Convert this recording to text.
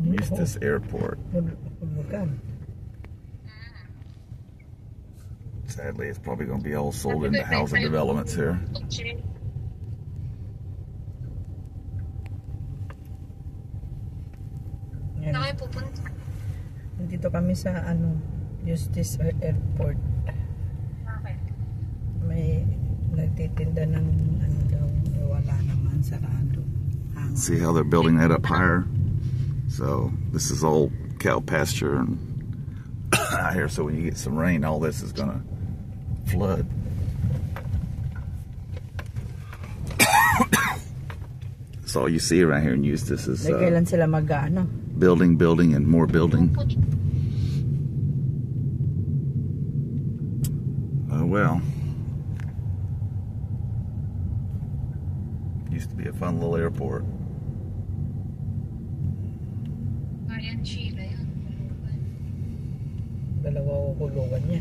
Eustis Airport. Sadly, it's probably going to be all sold into housing developments here. Dito kami sa Eustis Airport. May nagtitinda ng wala naman, sarado. See how they're building that up higher? So this is all cow pasture and out here. So when you get some rain, all this is gonna flood. That's all you see around here in Eustis is kailan sila building, and more building. Well, used to be a fun little airport. Dalawa kulungan niya.